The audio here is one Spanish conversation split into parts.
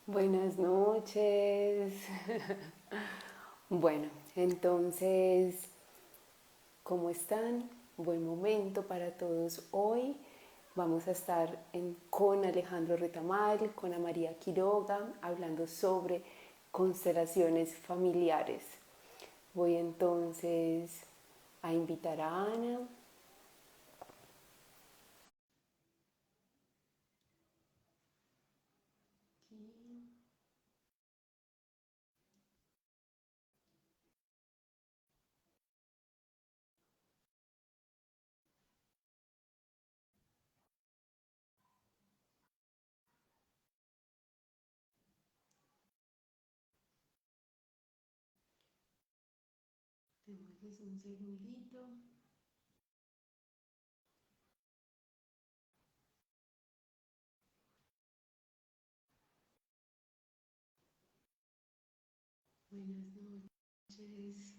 Buenas noches. Bueno, entonces, ¿cómo están? Buen momento para todos hoy. Vamos a estar con Alejandro Retamal, con Ana María Quiroga, hablando sobre constelaciones familiares. Voy entonces a invitar a Ana. Démosles un segundito. Buenas noches.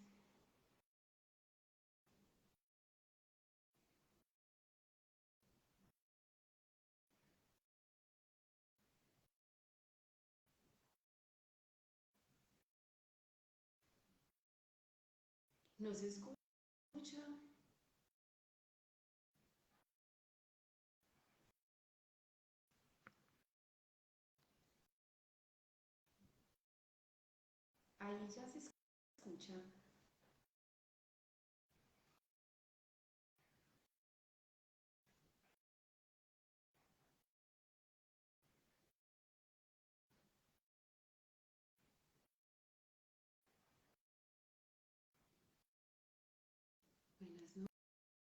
¿No se escucha? Ahí ya se escucha.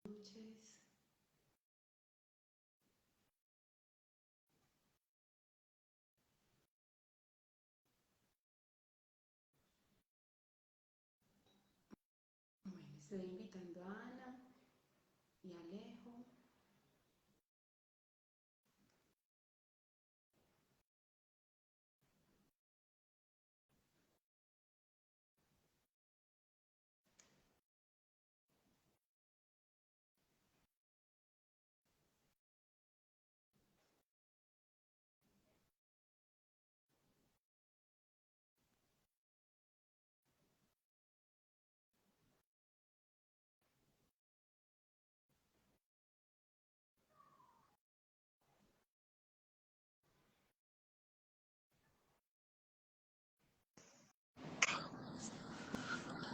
Buenas noches. Bueno, estoy invitando a Ana y Alejo.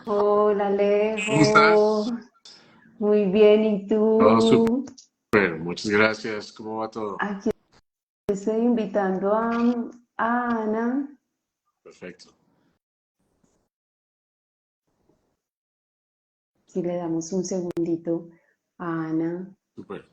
Hola ¿Cómo Alejo, estás? muy bien, ¿y Todo súper, tú? muchas gracias. ¿Cómo va todo? Aquí estoy invitando a Ana. Perfecto. Si le damos un segundito a Ana. Súper.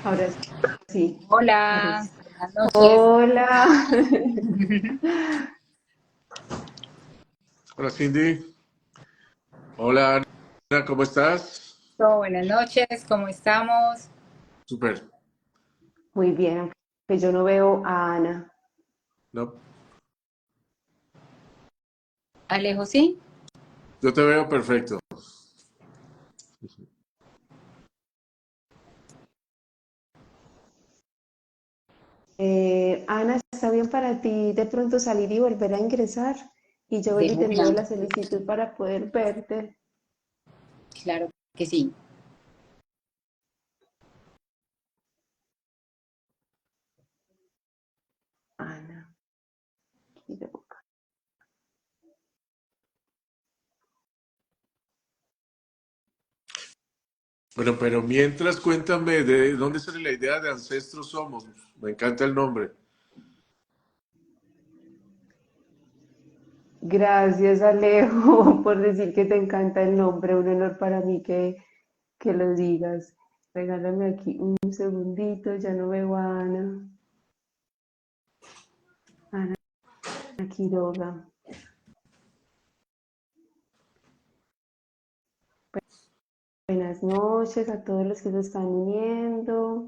Ahora sí, Hola, parece. buenas noches. Hola. Hola Cindy. Hola Ana, ¿cómo estás? Buenas noches, ¿cómo estamos? Súper. Muy bien, aunque yo no veo a Ana. No, Alejo, ¿sí? yo te veo perfecto. Ana, ¿está bien para ti de pronto salir y volver a ingresar? Y yo voy De y te envío una, la solicitud para poder verte. claro que sí. Ana, Quiroga. Bueno, pero mientras cuéntame de dónde sale la idea de Ancestros Somos. Me encanta el nombre. Gracias, Alejo, por decir que te encanta el nombre. Un honor para mí que lo digas. Regálame aquí un segundito, ya no veo a Ana. Ana Quiroga. Buenas noches a todos los que se están uniendo.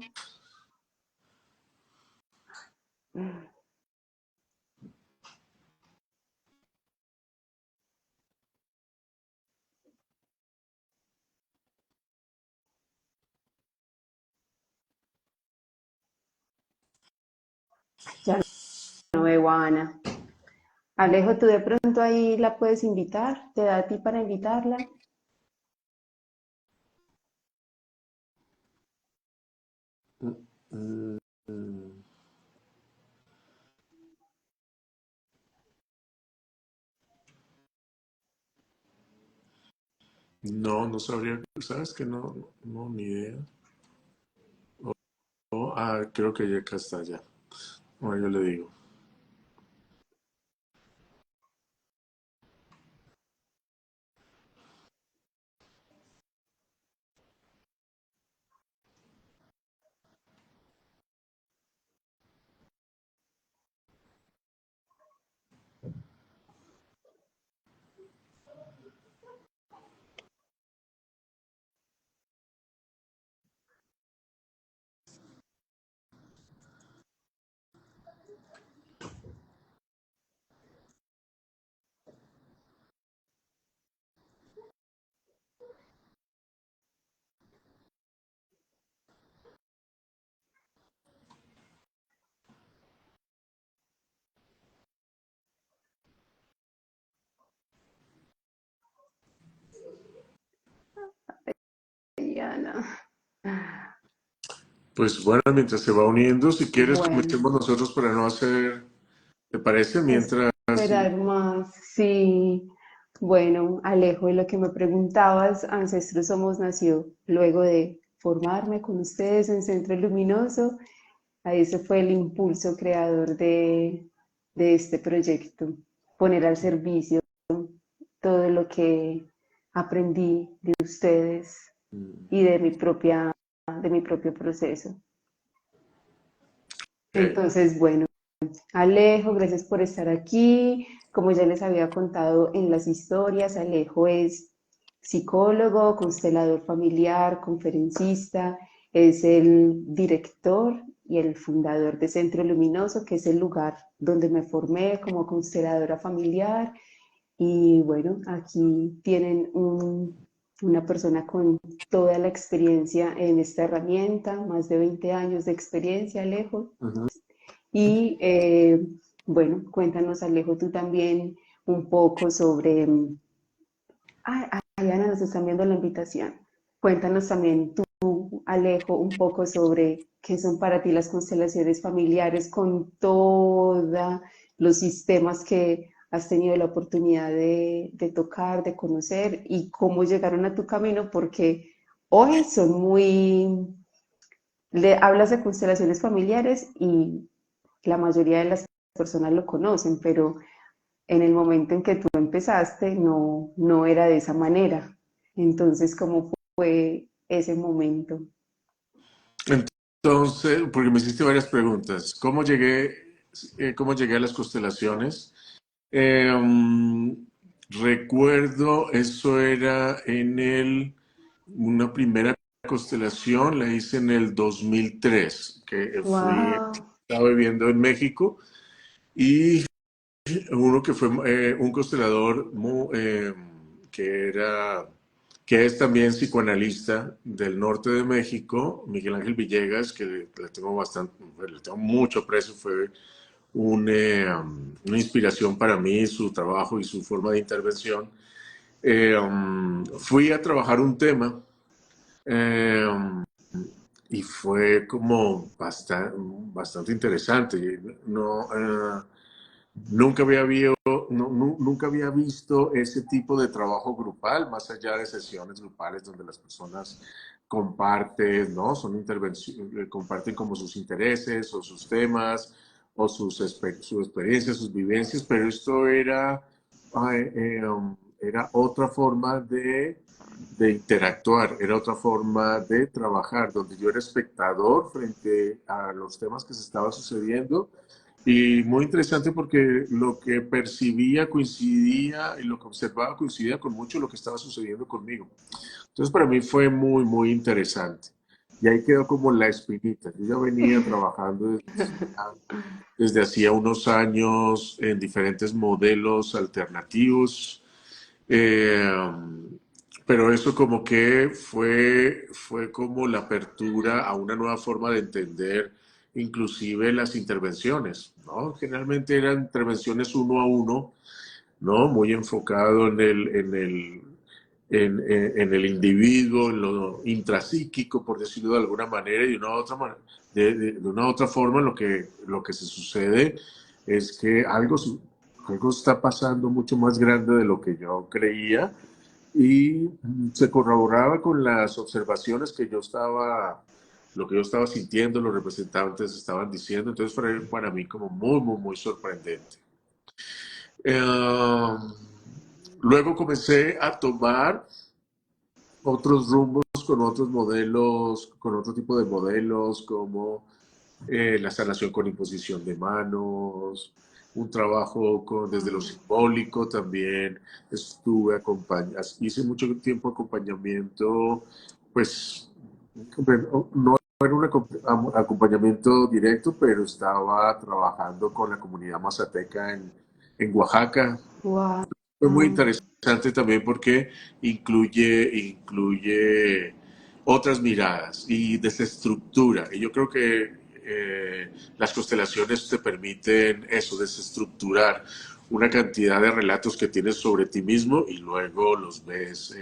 Ya no veo a Ana. Alejo, tú de pronto ahí la puedes invitar. ¿Te da a ti para invitarla? Mm, No, no sabría, ¿sabes que no, no, ni idea. Creo que ya acá está ya. Bueno, yo le digo. Ay, Ana. Pues bueno, mientras se va uniendo, si quieres, Bueno, comencemos nosotros para no hacer, ¿te parece? Mientras, esperar más. Sí. Bueno, Alejo, y lo que me preguntabas, Ancestros Somos nació luego de formarme con ustedes en Centro Luminoso. Ahí se fue el impulso creador de este proyecto, poner al servicio todo lo que aprendí de ustedes y de mi propio proceso. eh, Entonces, bueno, Alejo, gracias por estar aquí. Como ya les había contado en las historias, Alejo es psicólogo, constelador familiar, conferencista, es el director y el fundador de Centro Luminoso, que es el lugar donde me formé como consteladora familiar. Y bueno, aquí tienen una persona con toda la experiencia en esta herramienta, más de 20 años de experiencia, Alejo. ujú. Y bueno, cuéntanos, Alejo, tú también un poco sobre... Ana, nos están viendo la invitación. Cuéntanos también tú, Alejo, un poco sobre qué son para ti las constelaciones familiares con todos los sistemas que has tenido la oportunidad de tocar, de conocer y cómo llegaron a tu camino, porque hoy son muy... Le hablas de constelaciones familiares y la mayoría de las personas lo conocen, pero en el momento en que tú empezaste no era de esa manera. Entonces, ¿cómo fue ese momento? Entonces, porque me hiciste varias preguntas. Cómo llegué a las constelaciones? Eh, mm, Recuerdo, eso era una primera constelación, la hice en el 2003, que Wow, estaba viviendo en México, y uno que fue un constelador que era, que es también psicoanalista del norte de México, Miguel Ángel Villegas, que le tengo bastante, le tengo mucho aprecio, fue una inspiración para mí, su trabajo y su forma de intervención. Fui a trabajar un tema eh, y fue como bastante interesante. No, nunca había visto ese tipo de trabajo grupal, más allá de sesiones grupales donde las personas comparten, ¿no? Comparten como sus intereses o sus temas o sus experiencias, sus vivencias, pero esto era otra forma de interactuar, era otra forma de trabajar, donde yo era espectador frente a los temas que se estaban sucediendo Y muy interesante porque lo que percibía coincidía y lo que observaba coincidía con mucho lo que estaba sucediendo conmigo. Entonces para mí fue muy, muy interesante. Y ahí quedó como la espinita. Yo ya venía trabajando desde hacía unos años en diferentes modelos alternativos, eh, pero eso como que fue como la apertura a una nueva forma de entender inclusive las intervenciones, ¿no? Generalmente eran intervenciones uno a uno, ¿no? Muy enfocado en el individuo, en lo intrapsíquico, por decirlo de alguna manera, y de una otra, de una otra forma lo que se sucede es que algo está pasando mucho más grande de lo que yo creía y se corroboraba con las observaciones que lo que yo estaba sintiendo, los representantes estaban diciendo, entonces fue para mí como muy, muy, muy sorprendente. Eh, Luego comencé a tomar otros rumbos con otros modelos, con otro tipo de modelos como la sanación con imposición de manos, un trabajo desde lo simbólico también. Hice mucho tiempo acompañamiento, pues no era un acompañamiento directo, pero estaba trabajando con la comunidad mazateca en Oaxaca. Wow. Fue muy interesante también porque incluye otras miradas y desestructura. Y yo creo que las constelaciones te permiten eso, desestructurar una cantidad de relatos que tienes sobre ti mismo y luego los ves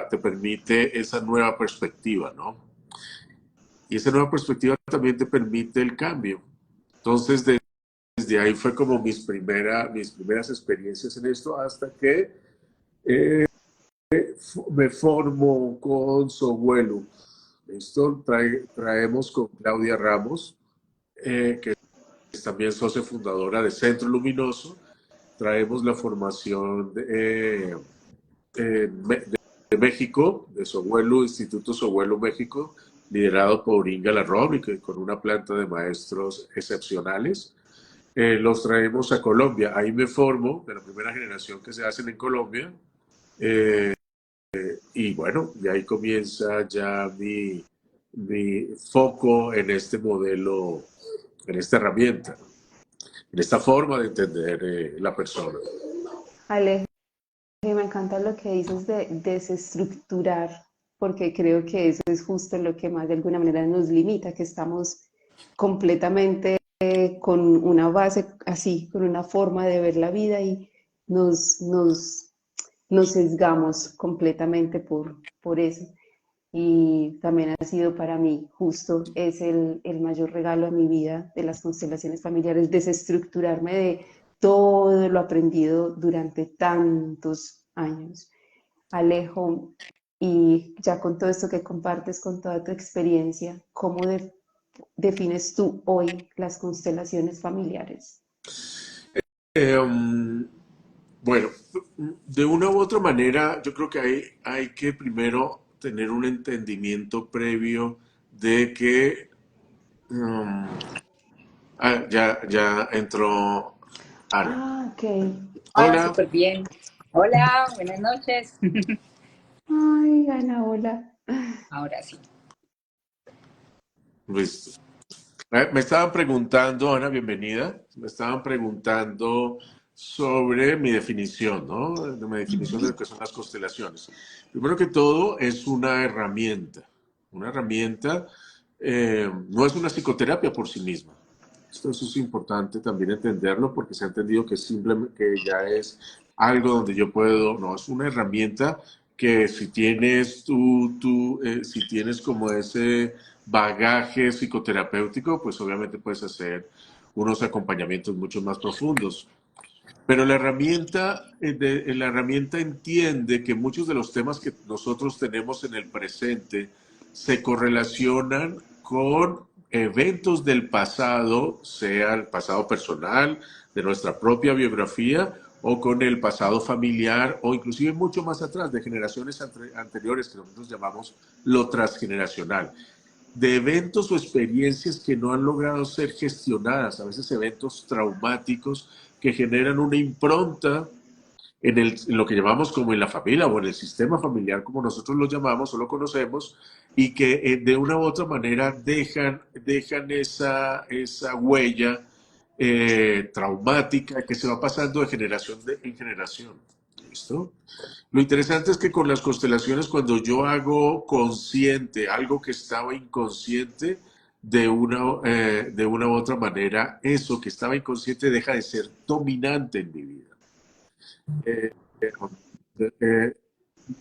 te permite esa nueva perspectiva, ¿no? Y esa nueva perspectiva también te permite el cambio. Entonces, desde ahí fue como mis primeras experiencias en esto hasta que me formo con Sobuelo. Traemos con Claudia Ramos, que es también socia fundadora de Centro Luminoso. Traemos la formación de México, de Sobuelo, Instituto Sobuelo México, liderado por Inga Larrón y con una planta de maestros excepcionales. Los traemos a Colombia. Ahí me formo de la primera generación que se hacen en Colombia. Eh, y bueno, y ahí comienza ya mi foco en este modelo, en esta herramienta, en esta forma de entender la persona. Alejo, me encanta lo que dices de desestructurar, porque creo que eso es justo lo que más de alguna manera nos limita, que estamos completamente con una base así, con una forma de ver la vida y nos, nos, nos sesgamos completamente por eso. Y también ha sido para mí, justo es el mayor regalo de mi vida, de las constelaciones familiares, desestructurarme de todo lo aprendido durante tantos años. Alejo, y ya con todo esto que compartes, con toda tu experiencia, ¿cómo defines tú hoy las constelaciones familiares? Eh, bueno, de una u otra manera, yo creo que hay que primero tener un entendimiento previo de que ya entró Ana. Ah, ok. Ah, Hola. súper bien. Hola, buenas noches. Ay, Ana, hola. Ahora sí. Listo. Me estaban preguntando, Ana, bienvenida. Me estaban preguntando sobre mi definición, ¿no? De mi definición de lo que son las constelaciones. Primero que todo, es una herramienta. Una herramienta no es una psicoterapia por sí misma. Eso es importante también entenderlo porque se ha entendido que simplemente que ya es algo donde yo puedo, no, es una herramienta que si tienes si tienes como ese bagaje psicoterapéutico, pues obviamente puedes hacer unos acompañamientos mucho más profundos. Pero la herramienta entiende que muchos de los temas que nosotros tenemos en el presente se correlacionan con eventos del pasado, sea el pasado personal, de nuestra propia biografía, o con el pasado familiar, o inclusive mucho más atrás, de generaciones anteriores que nosotros llamamos lo transgeneracional. de eventos o experiencias que no han logrado ser gestionadas, a veces eventos traumáticos que generan una impronta en lo que llamamos como en la familia o en el sistema familiar, como nosotros lo llamamos o lo conocemos, y que de una u otra manera dejan esa huella traumática que se va pasando de generación en generación. ¿Listo? Lo interesante es que con las constelaciones, cuando yo hago consciente algo que estaba inconsciente, de una u otra manera, eso que estaba inconsciente deja de ser dominante en mi vida. Eh, eh,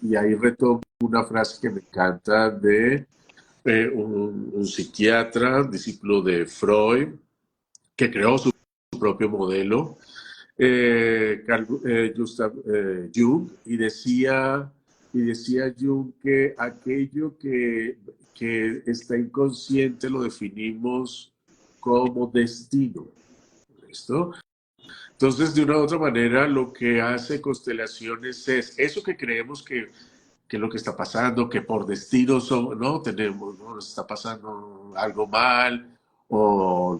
y ahí retomo una frase que me encanta de un psiquiatra, discípulo de Freud, que creó su propio modelo, Gustav Jung, y decía Jung que aquello que está inconsciente lo definimos como destino. ¿Listo? Entonces, de una u otra manera, lo que hace constelaciones es eso que creemos que es lo que está pasando, que por destino no tenemos, ¿no? Nos está pasando algo mal, o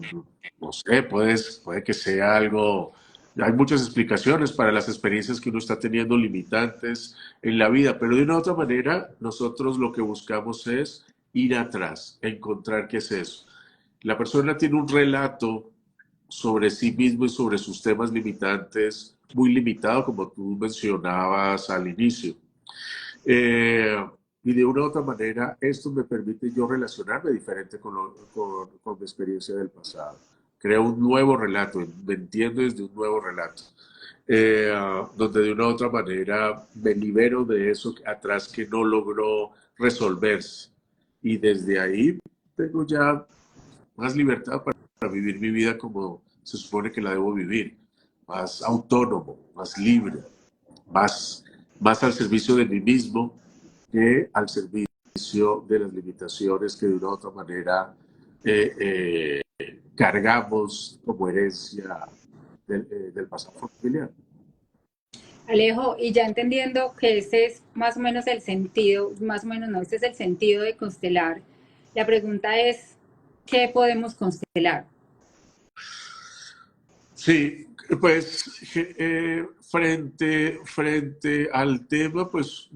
no sé, puede que sea algo. Hay muchas explicaciones para las experiencias que uno está teniendo limitantes en la vida, pero de una u otra manera, nosotros lo que buscamos es ir atrás, encontrar qué es eso. La persona tiene un relato sobre sí mismo y sobre sus temas limitantes muy limitado, como tú mencionabas al inicio. Eh, y de una u otra manera, esto me permite yo relacionarme diferente con mi experiencia del pasado. Creo un nuevo relato, me entiendo desde un nuevo relato, donde de una u otra manera me libero de eso atrás que no logró resolverse. Y desde ahí tengo ya más libertad para vivir mi vida como se supone que la debo vivir, más autónomo, más libre, más, más al servicio de mí mismo que al servicio de las limitaciones que de una u otra manera cargamos como herencia del pasado familiar. Alejo, y ya entendiendo que ese es más o menos el sentido, más o menos no, ese es el sentido de constelar, la pregunta es, ¿qué podemos constelar? Sí, pues frente al tema, pues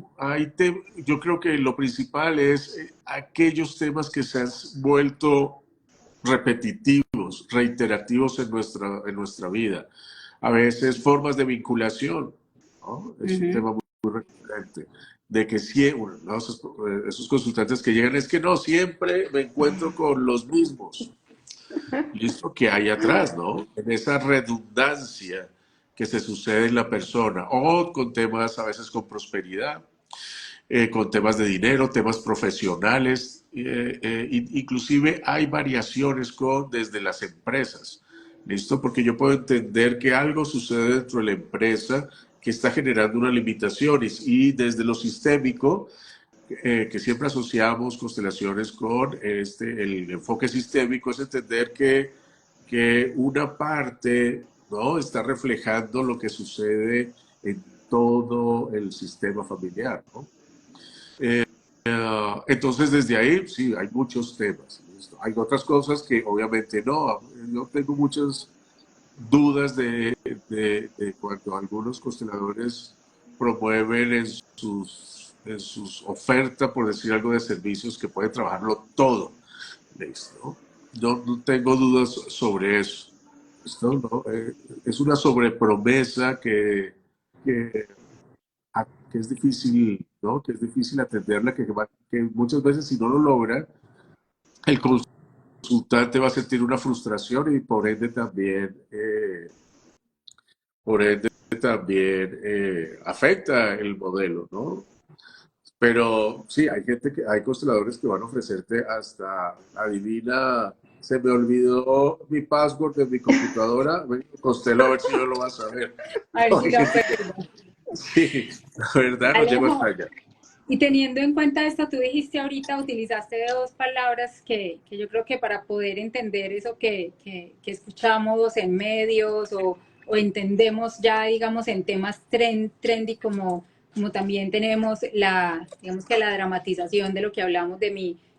yo creo que lo principal es aquellos temas que se han vuelto repetitivos, reiterativos en nuestra vida. A veces formas de vinculación, ¿no? Es un tema muy recurrente. De que siempre, ¿no? Esos consultantes que llegan es que no, siempre me encuentro con los mismos. Listo, que hay atrás, ¿no? En esa redundancia que se sucede en la persona, o con temas a veces con prosperidad, con temas de dinero, temas profesionales, inclusive hay variaciones desde las empresas, ¿listo? Porque yo puedo entender que algo sucede dentro de la empresa que está generando unas limitaciones y desde lo sistémico, que siempre asociamos constelaciones con el enfoque sistémico, es entender que una parte, ¿no? Está reflejando lo que sucede en todo el sistema familiar, ¿no? Entonces, desde ahí, sí, hay muchos temas. ¿Listo? Hay otras cosas que obviamente no. Yo tengo muchas dudas de cuando algunos consteladores promueven en sus ofertas, por decir algo, de servicios que pueden trabajarlo todo. ¿Listo? No tengo dudas sobre eso. ¿Listo? ¿No? Es una sobrepromesa que que es difícil, ¿no? Que es difícil atenderla, que muchas veces si no lo logra, el consultante va a sentir una frustración y por ende también afecta el modelo, ¿no? Pero sí, hay consteladores que van a ofrecerte hasta, adivina, se me olvidó mi password de mi computadora, constelo a ver si yo lo vas a ver. A ver si lo Oye, acuerdo. sí, la verdad no llego hasta Alejo, allá. y teniendo en cuenta esto, tú dijiste ahorita, utilizaste dos palabras que yo creo que para poder entender eso que escuchamos en medios o entendemos ya, digamos, en temas trendy como también tenemos digamos que la dramatización de lo que hablamos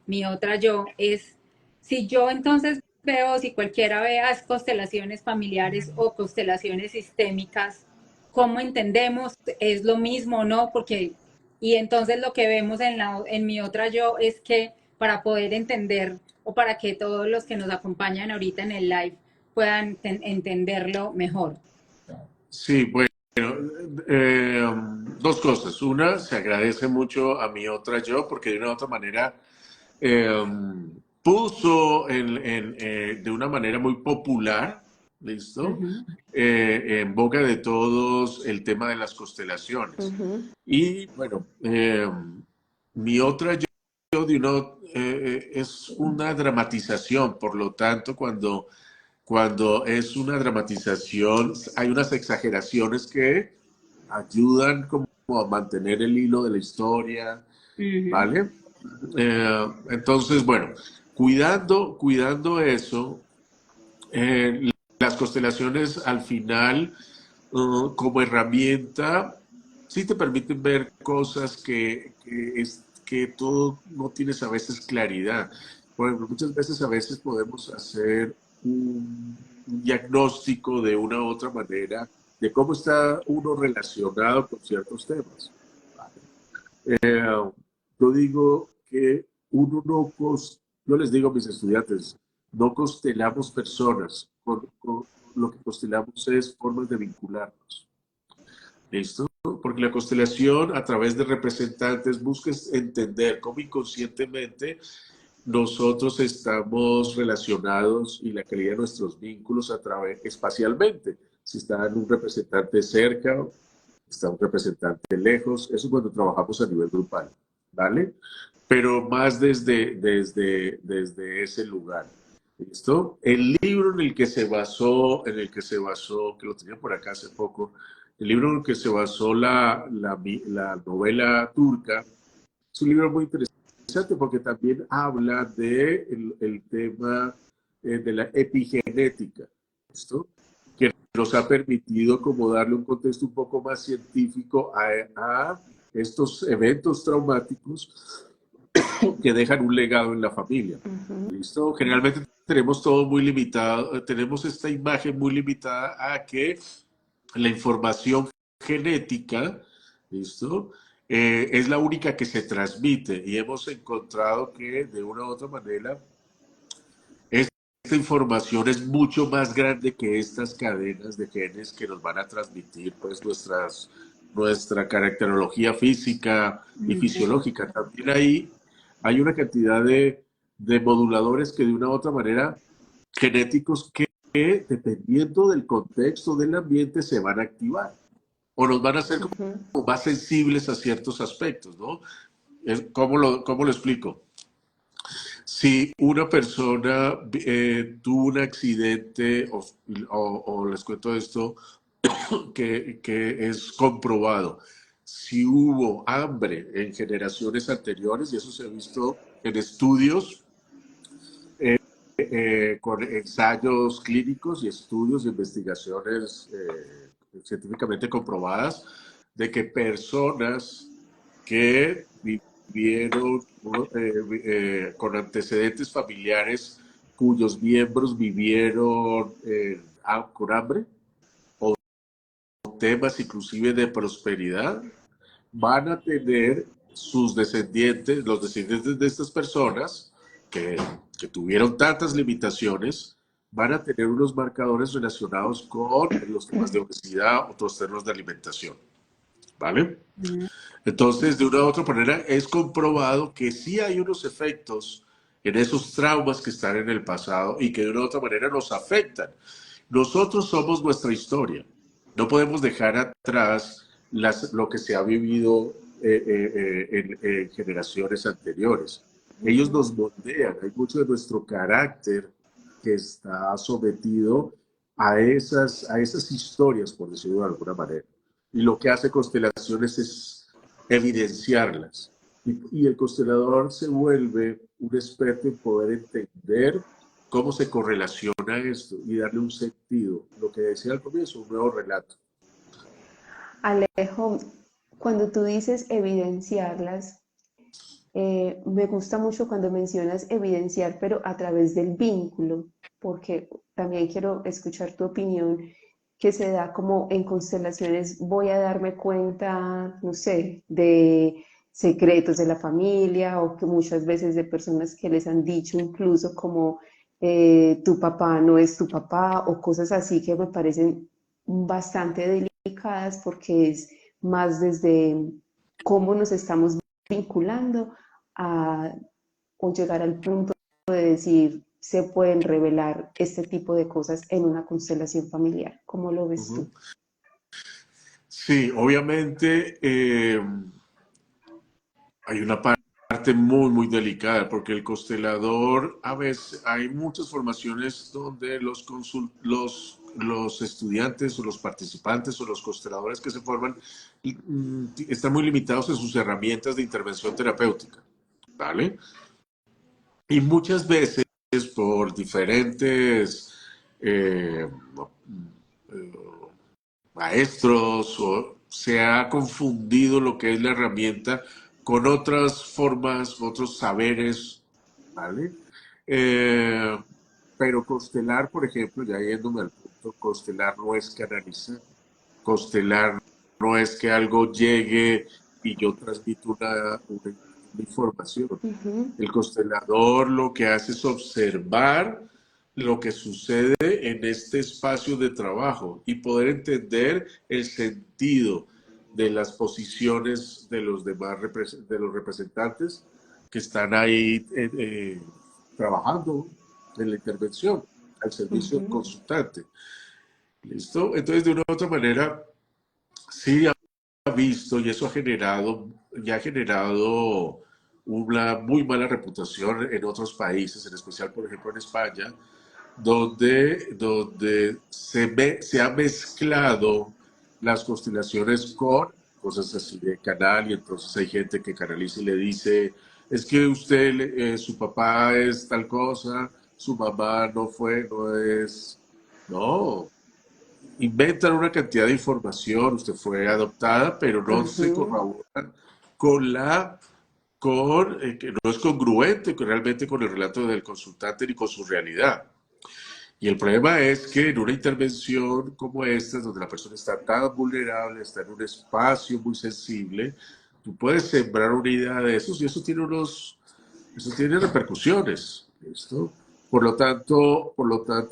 mi otra yo, es si yo entonces veo, si cualquiera vea constelaciones familiares o constelaciones sistémicas, ¿cómo entendemos? ¿Es lo mismo o no? Porque, y entonces lo que vemos en mi otra yo es que para poder entender o para que todos los que nos acompañan ahorita en el live puedan entenderlo mejor. Sí, bueno, dos cosas. Una, se agradece mucho a mi otra yo, porque de una u otra manera eh, puso de una manera muy popular, ¿listo? Ujú. En boca de todos el tema de las constelaciones. Y bueno, mi otra yo es una dramatización, por lo tanto, cuando es una dramatización, hay unas exageraciones que ayudan como a mantener el hilo de la historia, Ujú. ¿vale? Entonces, bueno, cuidando eso, las constelaciones al final, como herramienta, sí te permiten ver cosas que tú no tienes a veces claridad. Por ejemplo, muchas veces a veces podemos hacer un diagnóstico de una u otra manera de cómo está uno relacionado con ciertos temas. Yo digo que yo les digo a mis estudiantes, no constelamos personas, lo que constelamos es formas de vincularnos. ¿Listo? Porque la constelación a través de representantes busca entender cómo inconscientemente nosotros estamos relacionados y la calidad de nuestros vínculos a través espacialmente. Si está un representante cerca, está un representante lejos, eso es cuando trabajamos a nivel grupal, ¿vale? Pero más desde ese lugar. ¿Listo? El libro en el que se basó, que lo tenía por acá hace poco, el libro en el que se basó la novela turca, es un libro muy interesante porque también habla de el tema de la epigenética, ¿listo? Que nos ha permitido como darle un contexto un poco más científico a estos eventos traumáticos que dejan un legado en la familia. ¿Listo? Generalmente tenemos todo muy limitado, tenemos esta imagen muy limitada a que la información genética, ¿listo? Es la única que se transmite y hemos encontrado que de una u otra manera esta información es mucho más grande que estas cadenas de genes que nos van a transmitir pues nuestra caracterología física y fisiológica. También hay una cantidad de moduladores que de una u otra manera genéticos que dependiendo del contexto del ambiente se van a activar o nos van a hacer como más sensibles a ciertos aspectos, ¿no? ¿Cómo lo explico? Si una persona tuvo un accidente, o les cuento esto, que es comprobado, si hubo hambre en generaciones anteriores, y eso se ha visto en estudios, con ensayos clínicos y estudios de investigaciones científicamente comprobadas, de que personas que vivieron con antecedentes familiares cuyos miembros vivieron con hambre o temas inclusive de prosperidad, van a tener sus descendientes, los descendientes de estas personas que, que tuvieron tantas limitaciones, van a tener unos marcadores relacionados con los temas de obesidad o trastornos de alimentación. ¿Vale? Entonces, de una u otra manera, es comprobado que sí hay unos efectos en esos traumas que están en el pasado y que de una u otra manera nos afectan. Nosotros somos nuestra historia. No podemos dejar atrás lo que se ha vivido en generaciones anteriores. Ellos nos moldean. Hay mucho de nuestro carácter que está sometido a esas historias, por decirlo de alguna manera. Y lo que hace Constelaciones es evidenciarlas. Y el constelador se vuelve un experto en poder entender cómo se correlaciona esto y darle un sentido. Lo que decía al comienzo, un nuevo relato. Alejo, cuando tú dices evidenciarlas, Me gusta mucho cuando mencionas evidenciar, pero a través del vínculo, porque también quiero escuchar tu opinión, que se da como en constelaciones, voy a darme cuenta, no sé, de secretos de la familia o que muchas veces de personas que les han dicho incluso como tu papá no es tu papá o cosas así que me parecen bastante delicadas porque es más desde cómo nos estamos vinculando a, o llegar al punto de decir, se pueden revelar este tipo de cosas en una constelación familiar. ¿Cómo lo ves Ujú. tú? Sí, obviamente hay una parte muy, muy delicada porque el constelador, a veces hay muchas formaciones donde los estudiantes o los participantes o los consteladores que se forman están muy limitados en sus herramientas de intervención terapéutica, ¿vale? Y muchas veces por diferentes eh, maestros o se ha confundido lo que es la herramienta con otras formas, otros saberes, ¿vale? Eh, pero constelar, por ejemplo, ya yéndome al punto, constelar no es canalizar, constelar no es que algo llegue y yo transmito una información. Ujú, El constelador lo que hace es observar lo que sucede en este espacio de trabajo y poder entender el sentido de las posiciones de los demás de los representantes que están ahí trabajando en la intervención al servicio del ujú, consultante. ¿Listo? Entonces, de una u otra manera, sí ha visto y eso ya ha generado una muy mala reputación en otros países, en especial, por ejemplo, en España, donde se ha mezclado las constelaciones con cosas así de canal y entonces hay gente que canaliza y le dice, es que usted, su papá es tal cosa, su mamá no fue, no es, no, inventan una cantidad de información, usted fue adoptada, pero no se ujú, corroboran con que no es congruente realmente con el relato del consultante ni con su realidad. Y el problema es que en una intervención como esta, donde la persona está tan vulnerable, está en un espacio muy sensible, tú puedes sembrar una idea de esos y eso tiene repercusiones. ¿Listo? Por lo tanto,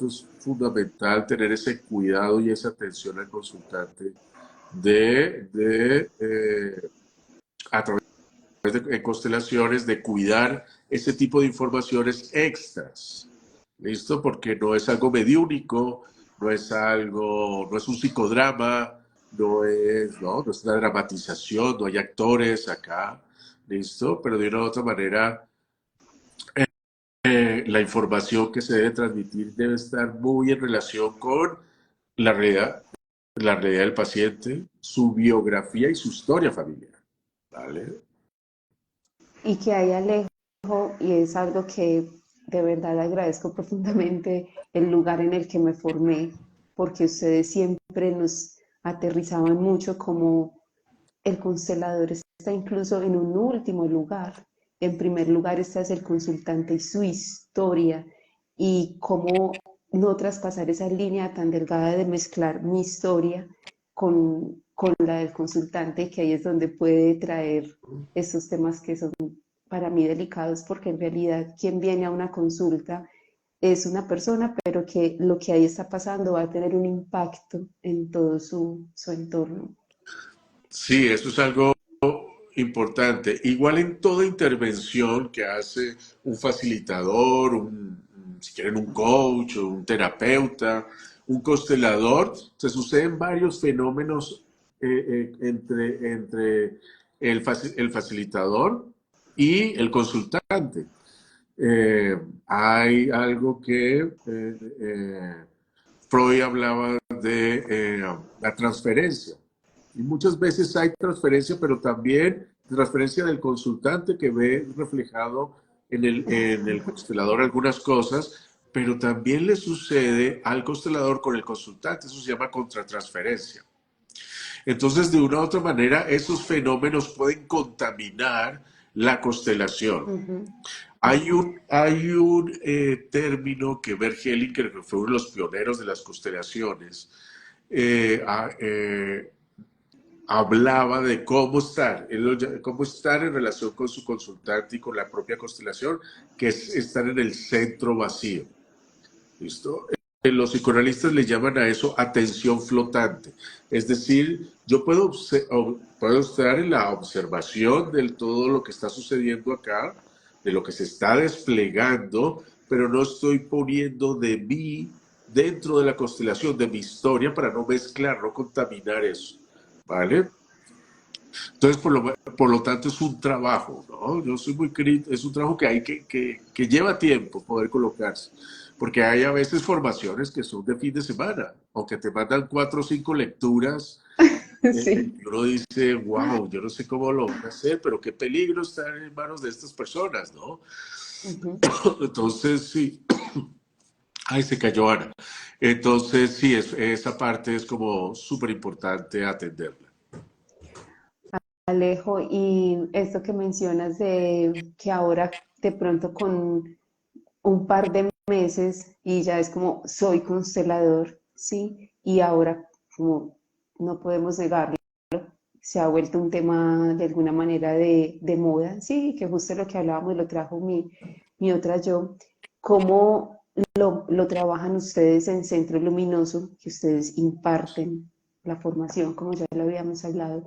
es fundamental tener ese cuidado y esa atención al consultante a través de constelaciones, de cuidar ese tipo de informaciones extras. ¿Listo? Porque no es algo mediúnico, no es un psicodrama, no es una dramatización, no hay actores acá, ¿listo? Pero de una u otra manera, la información que se debe transmitir debe estar muy en relación con la realidad, la realidad del paciente, su biografía y su historia familiar, ¿vale? y que hay Alejo, y es algo que de verdad agradezco profundamente el lugar en el que me formé, porque ustedes siempre nos aterrizaban mucho como el constelador está incluso en un último lugar. En primer lugar está el consultante y su historia y cómo no traspasar esa línea tan delgada de mezclar mi historia con la del consultante, que ahí es donde puede traer esos temas que son para mí delicados, porque en realidad quien viene a una consulta es una persona, pero que lo que ahí está pasando va a tener un impacto en todo su entorno. Sí, eso es algo importante. Igual en toda intervención que hace un facilitador, si quieren un coach o un terapeuta, un constelador, se suceden varios fenómenos entre el facilitador y el consultante. Hay algo que Freud hablaba de la transferencia. Y muchas veces hay transferencia, pero también transferencia del consultante que ve reflejado en el constelador algunas cosas, pero también le sucede al constelador con el consultante. Eso se llama contratransferencia. Entonces, de una u otra manera, esos fenómenos pueden contaminar la constelación. Ujú. Hay un término que Bert Hellinger, que fue uno de los pioneros de las constelaciones, eh, a- eh, hablaba de cómo estar en relación con su consultante y con la propia constelación, que es estar en el centro vacío. ¿Listo? Los psicoanalistas le llaman a eso atención flotante. Es decir, yo puedo estar en la observación de todo lo que está sucediendo acá, de lo que se está desplegando, pero no estoy poniendo de mí dentro de la constelación, de mi historia, para no mezclar, no contaminar eso. ¿Vale? Entonces, por lo tanto, es un trabajo, ¿no? Yo soy muy crítico, es un trabajo que que lleva tiempo poder colocarse, porque hay a veces formaciones que son de fin de semana, o que te mandan 4 o 5 lecturas, Sí. y uno dice, wow, yo no sé cómo lo van a hacer, pero qué peligro estar en manos de estas personas, ¿no? Ujú. Entonces, sí, ay, se cayó Ana. Entonces, sí, esa parte es como súper importante atenderla. Alejo, y esto que mencionas de que ahora de pronto con un par de meses y ya es como soy constelador, ¿sí? Y ahora como no podemos negarlo, se ha vuelto un tema de alguna manera de moda, sí, que justo lo que hablábamos lo trajo mi otra yo. ¿Cómo lo trabajan ustedes en Centro Luminoso, que ustedes imparten la formación, como ya lo habíamos hablado?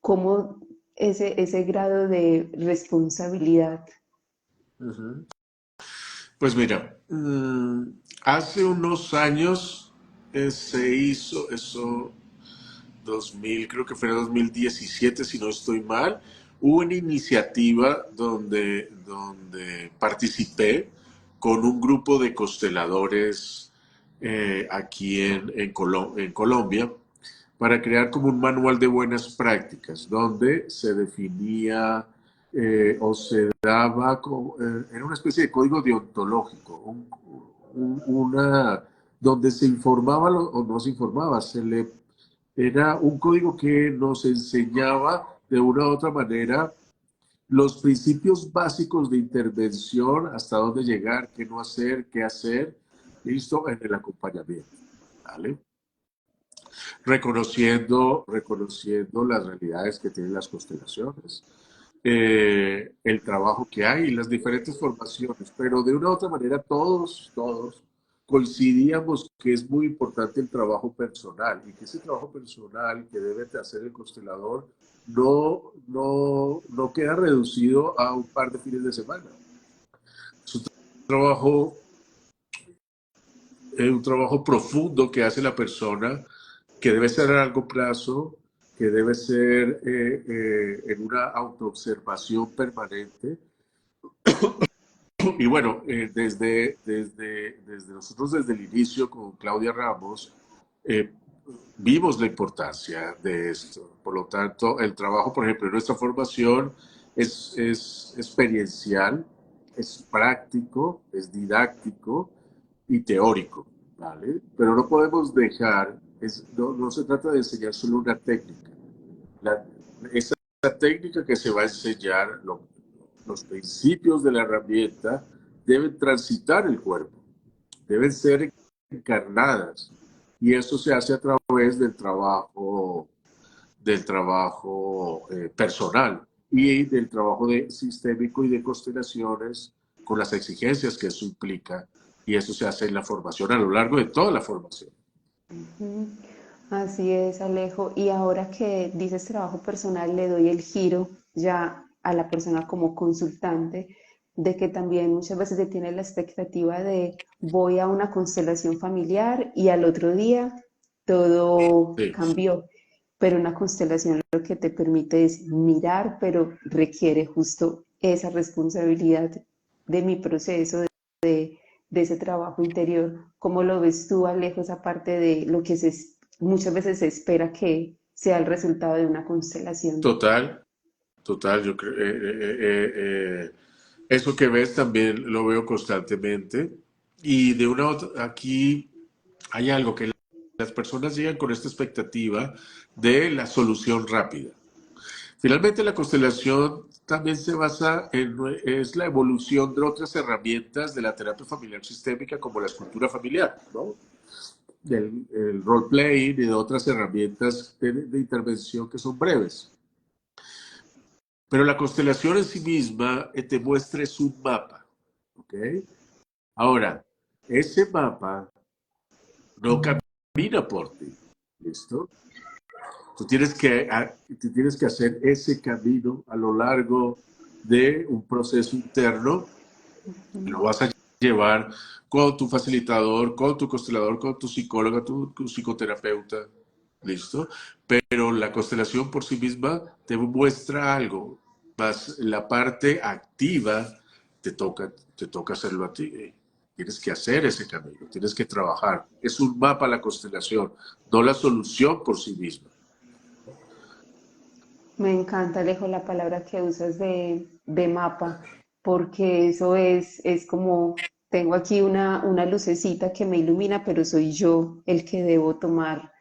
¿Cómo ese grado de responsabilidad? Ujú. Pues mira, hace unos años se hizo eso, 2000, creo que fue en 2017, si no estoy mal, hubo una iniciativa donde participé con un grupo de consteladores aquí en Colombia, para crear como un manual de buenas prácticas, donde se definía o se daba, era una especie de código deontológico, donde se informaba o no se informaba, era un código que nos enseñaba de una u otra manera los principios básicos de intervención, hasta dónde llegar, qué no hacer, qué hacer, listo, en el acompañamiento, ¿vale? Reconociendo las realidades que tienen las constelaciones, el trabajo que hay y las diferentes formaciones, pero de una u otra manera todos coincidíamos que es muy importante el trabajo personal y que ese trabajo personal que debe de hacer el constelador no queda reducido a un par de fines de semana. Es trabajo, un trabajo profundo que hace la persona, que debe ser a largo plazo, que debe ser en una autoobservación permanente. Y bueno, desde nosotros, desde el inicio con Claudia Ramos, eh, vimos la importancia de esto. Por lo tanto, el trabajo, por ejemplo, en nuestra formación es experiencial, es práctico, es didáctico y teórico, ¿vale? Pero no podemos dejar, no se trata de enseñar solo una técnica. La, esa técnica que se va a enseñar, los principios de la herramienta deben transitar el cuerpo, deben ser encarnadas. Y eso se hace a través del trabajo personal y del trabajo sistémico y de constelaciones con las exigencias que eso implica. Y eso se hace en la formación, a lo largo de toda la formación. Ujú. Así es, Alejo. Y ahora que dices trabajo personal, le doy el giro ya a la persona como consultante, de que también muchas veces se tiene la expectativa de voy a una constelación familiar y al otro día todo Sí, cambió. Pero una constelación lo que te permite es mirar, pero requiere justo esa responsabilidad de mi proceso, de ese trabajo interior. ¿Cómo lo ves tú, Alejo, esa parte de lo que muchas veces se espera que sea el resultado de una constelación? total, total. Yo creo, eso que ves también lo veo constantemente. Y de una otra, aquí hay algo que las personas llegan con esta expectativa de la solución rápida. Finalmente, la constelación también se basa es la evolución de otras herramientas de la terapia familiar sistémica, como la escultura familiar, ¿no? El role-playing y de otras herramientas de intervención que son breves. Pero la constelación en sí misma te muestra es un mapa, ¿ok? Ahora, ese mapa no camina por ti, ¿listo? Tú tienes que hacer ese camino a lo largo de un proceso interno. Lo vas a llevar con tu facilitador, con tu constelador, con tu psicóloga, tu psicoterapeuta, ¿listo? Pero la constelación por sí misma te muestra algo, más la parte activa te toca hacerlo a ti. Tienes que hacer ese camino, tienes que trabajar. Es un mapa la constelación, no la solución por sí misma. Me encanta, Alejo, la palabra que usas de mapa, porque eso es como, tengo aquí una lucecita que me ilumina, pero soy yo el que debo tomar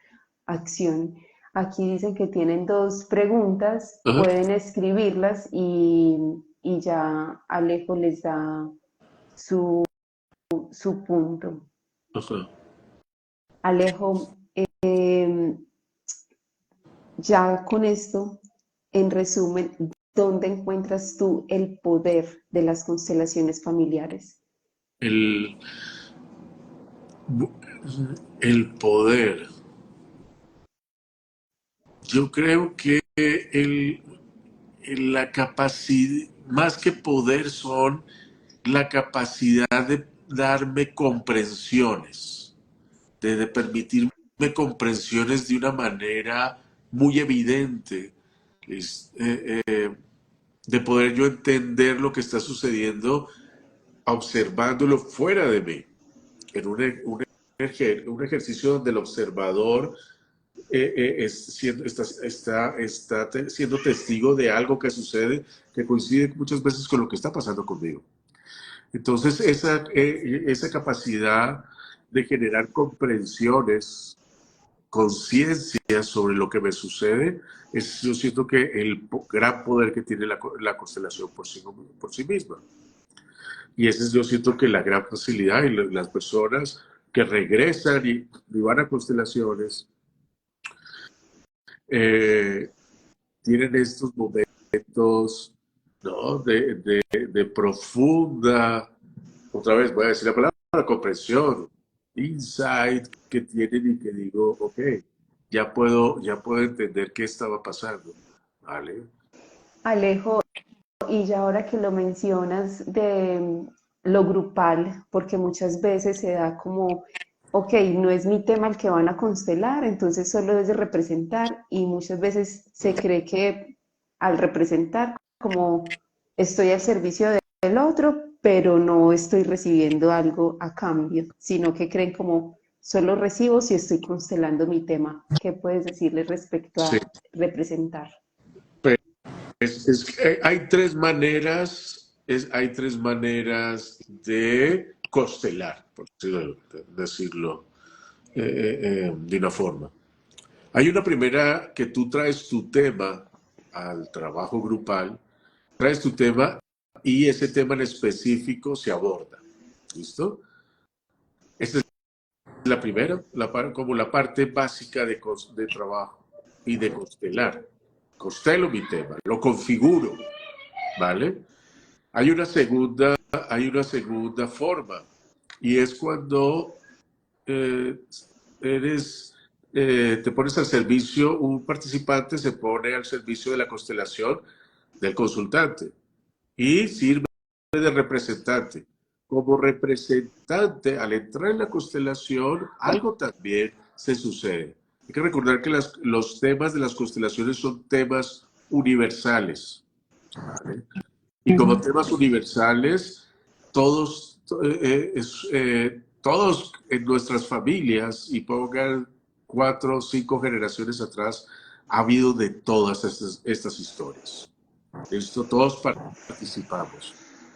acción. Aquí dicen que tienen dos preguntas, Ajá, pueden escribirlas y ya Alejo les da su, su punto. ajá. Alejo, ya con esto, en resumen, ¿dónde encuentras tú el poder de las constelaciones familiares? El, el poder. Yo creo que la capacidad, más que poder, son la capacidad de darme comprensiones, de permitirme comprensiones de una manera muy evidente, de poder yo entender lo que está sucediendo observándolo fuera de mí, en un ejercicio donde el observador está siendo testigo de algo que sucede que coincide muchas veces con lo que está pasando conmigo. Entonces, esa capacidad de generar comprensiones, conciencia sobre lo que me sucede, yo siento que el gran poder que tiene la constelación por sí misma. Y ese es, yo siento que la gran facilidad y las personas que regresan y van a constelaciones, eh, tienen estos momentos, ¿no? de profunda, otra vez voy a decir la palabra, comprensión, insight que tienen y que digo, ok, ya puedo entender qué estaba pasando, ¿vale? Alejo, y ya ahora que lo mencionas de lo grupal, porque muchas veces se da como, ok, no es mi tema el que van a constelar, entonces solo es de representar y muchas veces se cree que al representar como estoy al servicio del otro, pero no estoy recibiendo algo a cambio, sino que creen como solo recibo si estoy constelando mi tema. ¿Qué puedes decirle respecto Sí. a representar? Hay tres maneras de constelar, por decirlo de una forma. Hay una primera que tú traes tu tema al trabajo grupal, traes tu tema y ese tema en específico se aborda. ¿Listo? Esta es la primera, como la parte básica de trabajo y de constelar. Constelo mi tema, lo configuro, ¿vale? Hay una segunda forma y es cuando eh, eres, te pones al servicio, un participante se pone al servicio de la constelación del consultante y sirve de representante. Como representante, al entrar en la constelación, algo también se sucede. Hay que recordar que los temas de las constelaciones son temas universales, ¿vale? Y como temas universales, todos en nuestras familias, y pongan 4 o 5 generaciones atrás, ha habido de todas estas historias. Esto todos participamos.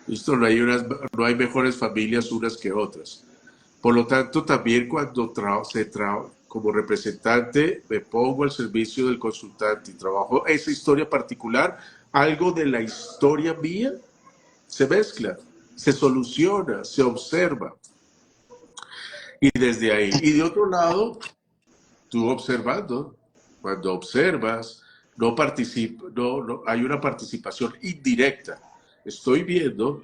Esto no hay mejores familias unas que otras. Por lo tanto, también cuando como representante me pongo al servicio del consultante y trabajo esa historia particular, algo de la historia mía se mezcla, se soluciona, se observa. Y desde ahí. Y de otro lado, tú observando, cuando observas, hay una participación indirecta. Estoy viendo,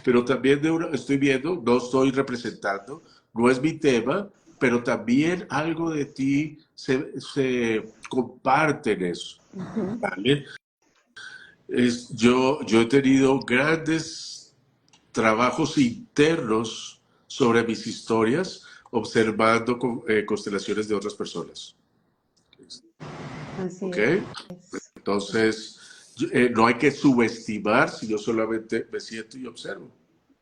pero también estoy viendo, no estoy representando, no es mi tema, pero también algo de ti se comparte en eso. ¿Vale? Yo he tenido grandes trabajos internos sobre mis historias, observando constelaciones de otras personas. Así ¿Ok? es. Entonces, no hay que subestimar si yo solamente me siento y observo.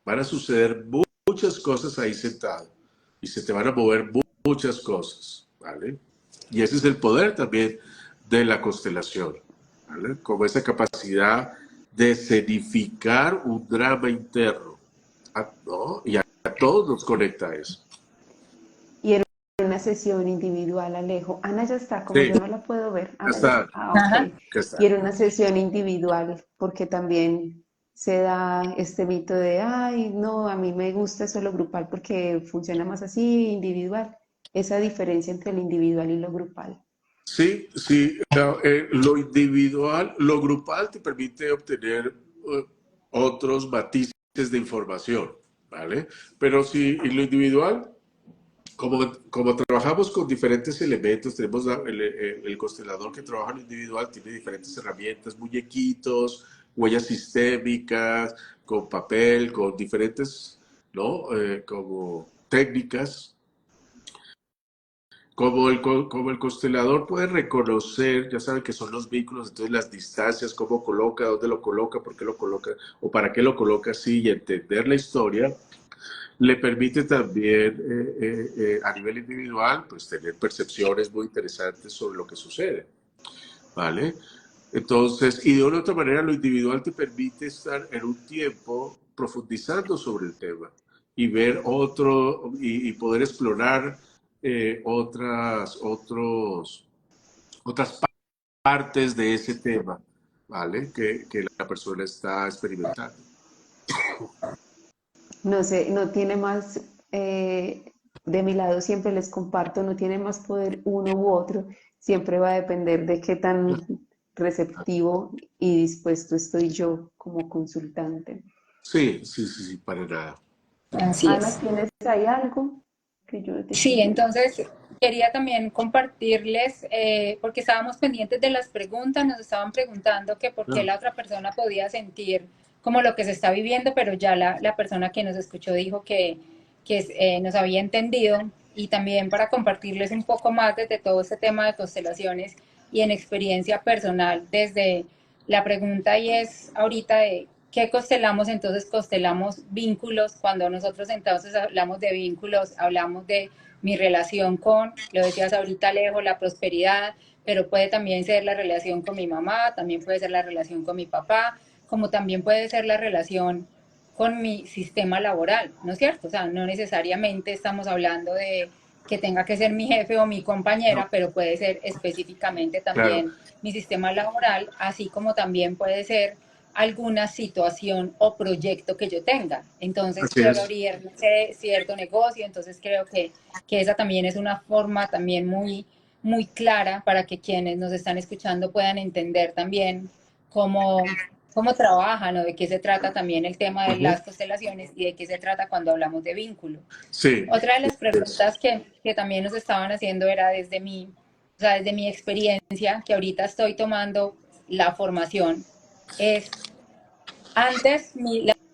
Van a suceder muchas cosas ahí sentado y se te van a mover muchas cosas, ¿vale? Y ese es el poder también de la constelación, ¿vale? Como esa capacidad de escenificar un drama interno, ¿no? Y a todos nos conecta eso. Y en una sesión individual, Alejo. Ana ya está, como Sí, yo no la puedo ver. ya Ana ya está. está, Ah, Ajá. ok. ya Y está. en una sesión individual, porque también se da este mito de, ay, no, a mí me gusta solo grupal porque funciona más así, individual. Esa diferencia entre el individual y lo grupal. Sí, sí, lo individual, lo grupal te permite obtener otros matices de información, ¿vale? Pero sí, en lo individual, como trabajamos con diferentes elementos, tenemos el constelador que trabaja en lo individual, tiene diferentes herramientas, muñequitos, huellas sistémicas, con papel, con diferentes, ¿no? Como técnicas como el constelador puede reconocer, ya saben que son los vínculos, entonces las distancias, cómo coloca, dónde lo coloca, por qué lo coloca o para qué lo coloca así y entender la historia, le permite también a nivel individual pues tener percepciones muy interesantes sobre lo que sucede, ¿vale? Entonces, y de una u otra manera lo individual te permite estar en un tiempo profundizando sobre el tema y ver y poder explorar otras partes de ese tema, ¿vale? Que la persona está experimentando. No sé, no tiene más, de mi lado siempre les comparto, no tiene más poder uno u otro, siempre va a depender de qué tan receptivo y dispuesto estoy yo como consultante. Sí, sí, sí, sí, para nada. Así Ana, es. ¿tienes ahí algo que yo no te Sí, escuché? entonces quería también compartirles, porque estábamos pendientes de las preguntas, nos estaban preguntando que por qué Ah, la otra persona podía sentir como lo que se está viviendo, pero ya la persona que nos escuchó dijo que nos había entendido, y también para compartirles un poco más desde todo este tema de constelaciones y en experiencia personal, desde la pregunta y es ahorita de ¿qué constelamos? Entonces constelamos vínculos. Cuando nosotros entonces hablamos de vínculos, hablamos de mi relación con, lo decías ahorita Alejo, la prosperidad, pero puede también ser la relación con mi mamá, también puede ser la relación con mi papá, como también puede ser la relación con mi sistema laboral, ¿no es cierto? O sea, no necesariamente estamos hablando de que tenga que ser mi jefe o mi no, compañera, pero puede ser específicamente claro, también mi sistema laboral, así como también puede ser alguna situación o proyecto que yo tenga. Entonces así quiero es. abrir, no sé, cierto negocio, entonces creo que esa también es una forma también muy, muy clara para que quienes nos están escuchando puedan entender también cómo, cómo trabajan o de qué se trata también el tema de Ujú. las constelaciones y de qué se trata cuando hablamos de vínculo. Sí, Otra de las es. preguntas que también nos estaban haciendo era o sea, desde mi experiencia, que ahorita estoy tomando la formación, es antes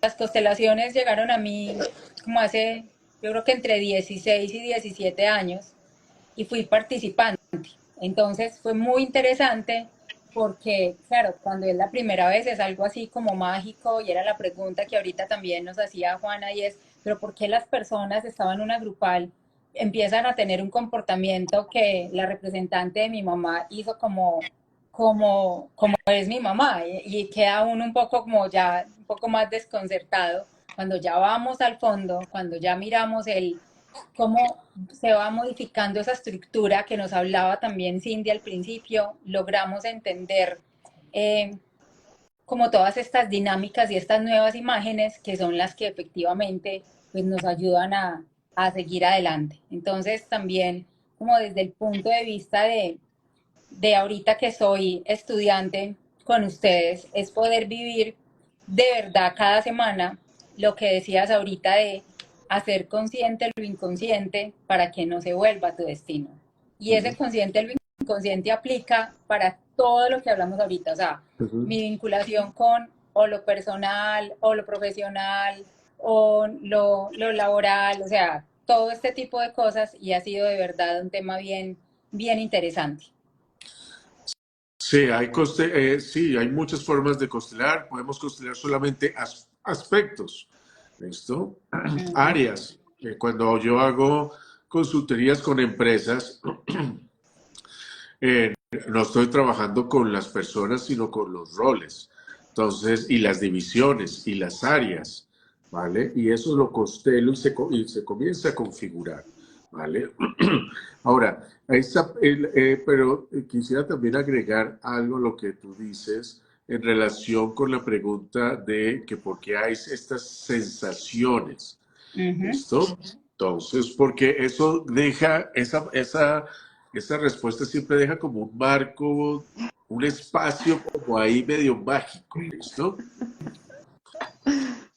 las constelaciones llegaron a mí como hace, yo creo que entre 16 y 17 años, y fui participante. Entonces fue muy interesante porque, claro, cuando es la primera vez es algo así como mágico, y era la pregunta que ahorita también nos hacía Juana, y es, pero ¿por qué las personas estaban en una grupal empiezan a tener un comportamiento que la representante de mi mamá hizo como es mi mamá? Y queda uno un poco como ya, un poco más desconcertado cuando ya vamos al fondo, cuando ya miramos cómo se va modificando esa estructura que nos hablaba también Cindy al principio, logramos entender eh, como todas estas dinámicas y estas nuevas imágenes que son las que efectivamente pues, nos ayudan a seguir adelante. Entonces también como desde el punto de vista de ahorita que soy estudiante con ustedes, es poder vivir de verdad cada semana lo que decías ahorita de hacer consciente lo inconsciente para que no se vuelva tu destino. Y ese consciente lo inconsciente aplica para todo lo que hablamos ahorita, o sea, mi vinculación con o lo personal o lo profesional o lo laboral, o sea, todo este tipo de cosas y ha sido de verdad un tema bien, bien interesante. Sí, sí, hay muchas formas de constelar. Podemos constelar solamente aspectos, ¿listo? Áreas. Cuando yo hago consultorías con empresas, no estoy trabajando con las personas, sino con los roles. Entonces, y las divisiones y las áreas, ¿vale? Y eso lo constelo y se comienza a configurar, ¿vale? Ahora, pero quisiera también agregar algo a lo que tú dices en relación con la pregunta de que por qué hay estas sensaciones. ¿Listo? Entonces, porque eso deja, esa respuesta siempre deja como un marco, un espacio como ahí medio mágico, ¿listo?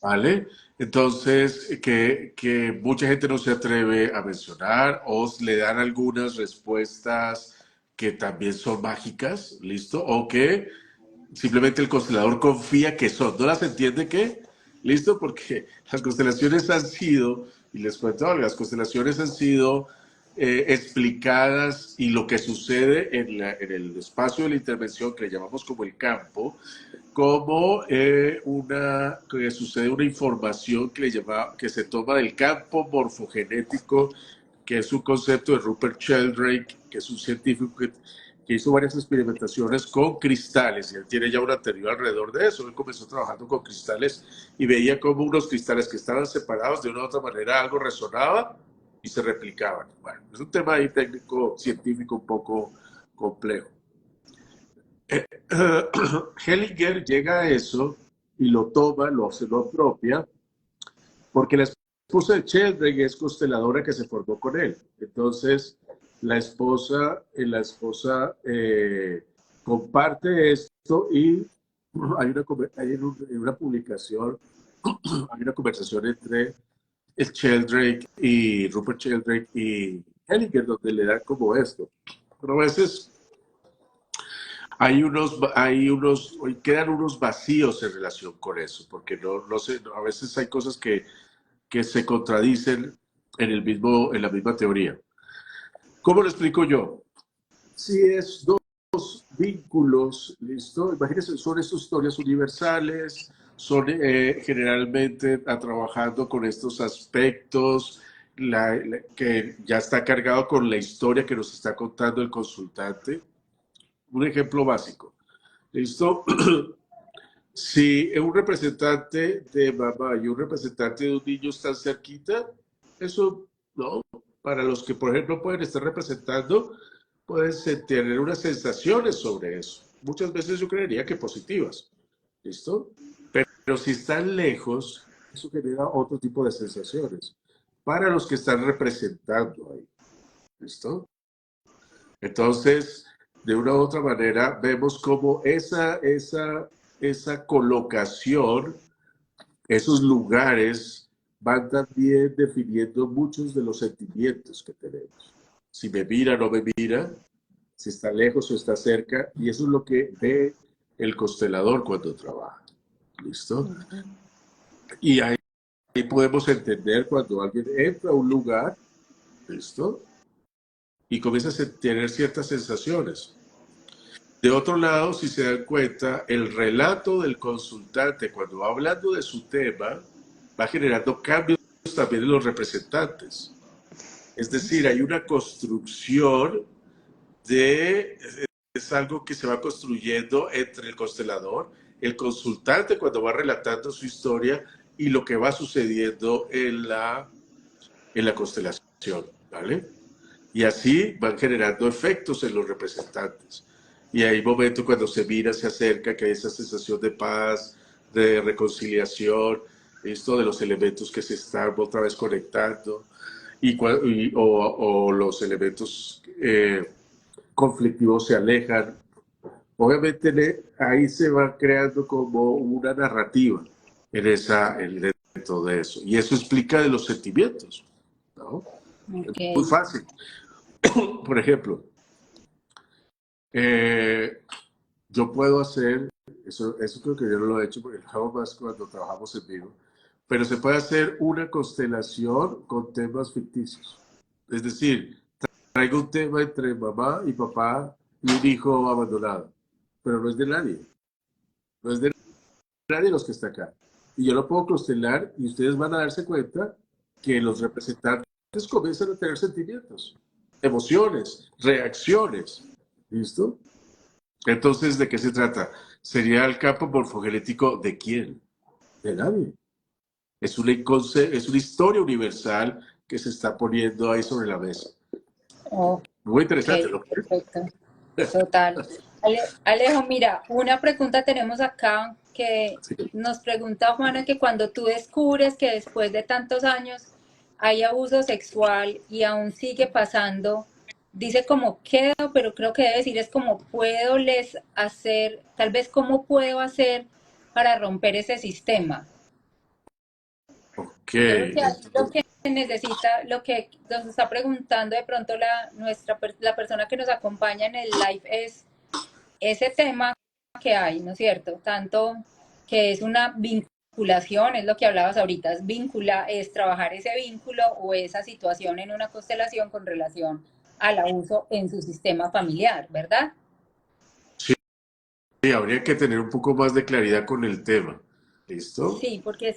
¿Vale? Entonces, que mucha gente no se atreve a mencionar o le dan algunas respuestas que también son mágicas, ¿listo? O que simplemente el constelador confía que son. ¿No las entiende qué? ¿Listo? Porque las constelaciones han sido, y les cuento algo, las constelaciones han sido explicadas y lo que sucede en el espacio de la intervención que le llamamos como el campo, como que sucede una información que se toma del campo morfogenético, que es un concepto de Rupert Sheldrake, que es un científico que hizo varias experimentaciones con cristales, y él tiene ya una teoría alrededor de eso. Él comenzó trabajando con cristales y veía como unos cristales que estaban separados de una u otra manera algo resonaba y se replicaban. Bueno, es un tema ahí técnico, científico un poco complejo. Hellinger llega a eso y lo toma, se lo apropia, porque la esposa de Sheldrake es consteladora que se formó con él. Entonces, la esposa comparte esto y hay una publicación, hay una conversación entre el Sheldrake y Rupert Sheldrake y Hellinger, donde le dan como esto. Pero a veces quedan unos vacíos en relación con eso, porque no sé, a veces hay cosas que se contradicen en la misma teoría. ¿Cómo lo explico yo? Si es dos vínculos, ¿listo? Imagínense, son estas historias universales, son generalmente trabajando con estos aspectos, que ya está cargado con la historia que nos está contando el consultante. Un ejemplo básico, ¿listo? Si un representante de mamá y un representante de un niño están cerquita, eso, ¿no? Para los que, por ejemplo, pueden estar representando, pueden tener unas sensaciones sobre eso. Muchas veces yo creería que positivas, ¿listo? Pero si están lejos, eso genera otro tipo de sensaciones para los que están representando ahí, ¿listo? Entonces, de una u otra manera, vemos cómo esa colocación, esos lugares, van también definiendo muchos de los sentimientos que tenemos. Si me mira o no me mira, si está lejos o está cerca, y eso es lo que ve el constelador cuando trabaja. ¿Listo? Y ahí podemos entender cuando alguien entra a un lugar, ¿listo? Y comienza a tener ciertas sensaciones. De otro lado, si se dan cuenta, el relato del consultante, cuando va hablando de su tema, va generando cambios también en los representantes. Es decir, hay una construcción es algo que se va construyendo entre el constelador, el consultante cuando va relatando su historia y lo que va sucediendo en la constelación, ¿vale? Y así van generando efectos en los representantes. y hay momentos cuando se mira, se acerca, que hay esa sensación de paz, de reconciliación, esto de los elementos que se están otra vez conectando, o los elementos conflictivos se alejan. Obviamente ahí se va creando como una narrativa dentro de eso. Y eso explica de los sentimientos, ¿no? Muy Ok. fácil. Por ejemplo, eh, yo puedo hacer, eso creo que yo no lo he hecho porque lo hago más cuando trabajamos en vivo, pero se puede hacer una constelación con temas ficticios. Es decir, traigo un tema entre mamá y papá y un hijo abandonado, pero no es de nadie, no es de nadie los que está acá. Y yo lo puedo constelar y ustedes van a darse cuenta que los representantes comienzan a tener sentimientos, emociones, reacciones. ¿Listo? Entonces, ¿de qué se trata? ¿Sería el campo morfogenético de quién? De nadie. Es una historia universal que se está poniendo ahí sobre la mesa. Ok, Muy interesante, ¿no? perfecto. Total. Alejo, mira, una pregunta tenemos acá que Sí. nos pregunta Juana que cuando tú descubres que después de tantos años hay abuso sexual y aún sigue pasando, dice como quedo, pero creo que debe decir es como puedo les hacer, tal vez cómo puedo hacer para romper ese sistema. Ok, Yo creo que ahí lo entonces, que necesita, lo que nos está preguntando de pronto la persona que nos acompaña en el live es ese tema que hay, ¿no es cierto? Tanto que es una vinculación, es lo que hablabas ahorita, es trabajar ese vínculo o esa situación en una constelación con relación al abuso en su sistema familiar, ¿verdad? sí, habría que tener un poco más de claridad con el tema. ¿Listo? Sí, porque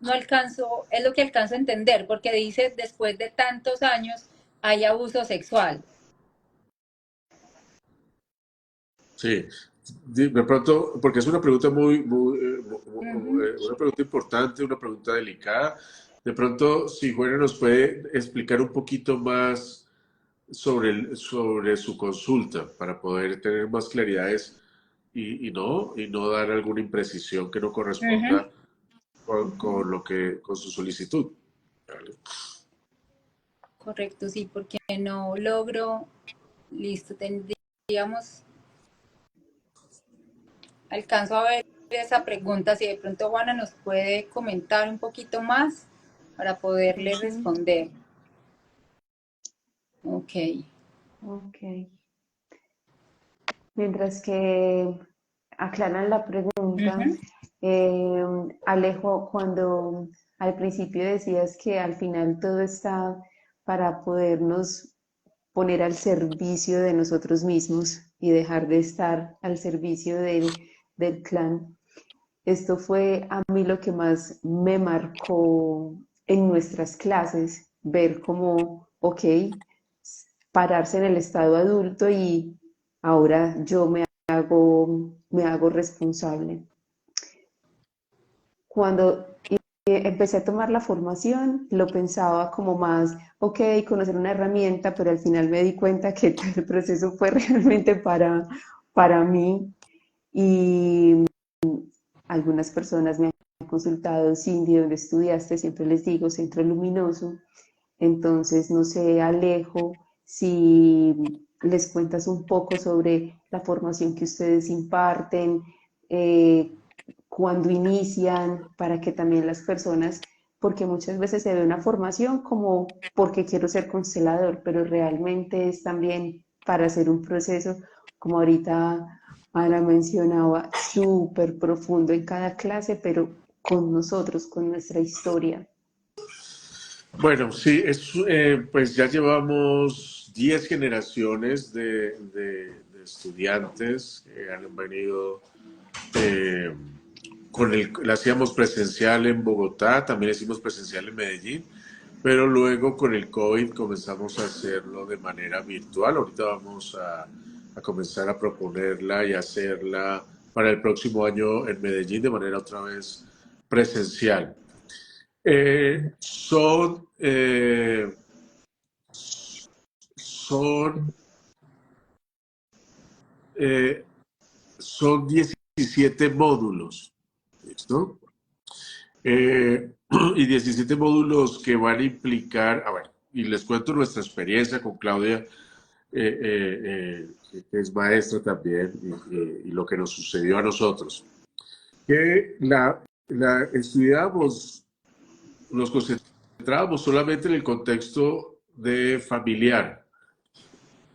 no alcanzo, es lo que alcanzo a entender, porque dice después de tantos años hay abuso sexual. Sí. De pronto, porque es una pregunta Ujú. una pregunta importante, una pregunta delicada. De pronto, si Juana nos puede explicar un poquito más sobre su consulta para poder tener más claridades y no dar alguna imprecisión que no Ujú. corresponda con su solicitud. ¿Vale? Correcto, sí, porque no logro, listo, tendríamos, alcanzo a ver esa pregunta, si de pronto Juana nos puede comentar un poquito más para poderle Ujú. responder. Ok. Ok. Mientras que aclaran la pregunta, Ujú. eh, Alejo, cuando al principio decías que al final todo está para podernos poner al servicio de nosotros mismos y dejar de estar al servicio del clan. Esto fue a mí lo que más me marcó en nuestras clases, ver cómo, ok, pararse en el estado adulto y ahora yo me hago responsable. Cuando empecé a tomar la formación, lo pensaba como más, ok, conocer una herramienta, pero al final me di cuenta que todo el proceso fue realmente para mí y algunas personas me han consultado, Cindy, ¿dónde estudiaste? Siempre les digo, Centro Luminoso. Entonces, no sé, Alejo, si les cuentas un poco sobre la formación que ustedes imparten, eh, cuándo inician, para que también las personas, porque muchas veces se ve una formación como porque quiero ser constelador, pero realmente es también para hacer un proceso, como ahorita Ana mencionaba, súper profundo en cada clase, pero con nosotros, con nuestra historia. Bueno, sí, pues ya llevamos 10 generaciones de estudiantes que han venido eh, la hacíamos presencial en Bogotá, también hicimos presencial en Medellín, pero luego con el COVID comenzamos a hacerlo de manera virtual. Ahorita vamos a comenzar a proponerla y hacerla para el próximo año en Medellín de manera otra vez presencial. Eh, son, eh, son eh, son 17 módulos, ¿listo? Y 17 módulos que van a implicar, a ver, y les cuento nuestra experiencia con Claudia, que es maestra también, y lo que nos sucedió a nosotros. Que estudiábamos, nos concentrábamos solamente en el contexto de familiar.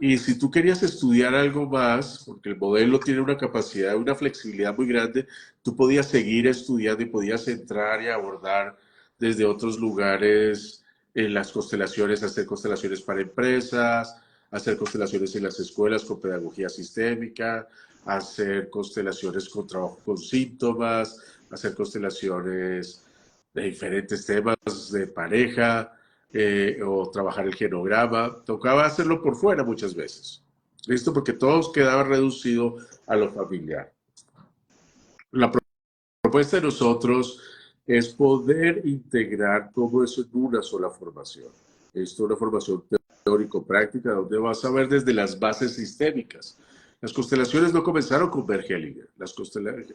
Y si tú querías estudiar algo más, porque el modelo tiene una capacidad, una flexibilidad muy grande, tú podías seguir estudiando y podías entrar y abordar desde otros lugares en las constelaciones, hacer constelaciones para empresas, hacer constelaciones en las escuelas con pedagogía sistémica, hacer constelaciones con trabajo con síntomas, hacer constelaciones de diferentes temas de pareja, o trabajar el genograma. Tocaba hacerlo por fuera muchas veces. ¿Listo? Porque todos quedaban reducido a lo familiar. La propuesta de nosotros es poder integrar todo eso en una sola formación. Esto es una formación teórico-práctica donde vas a ver desde las bases sistémicas. Las constelaciones no comenzaron con Bert Hellinger.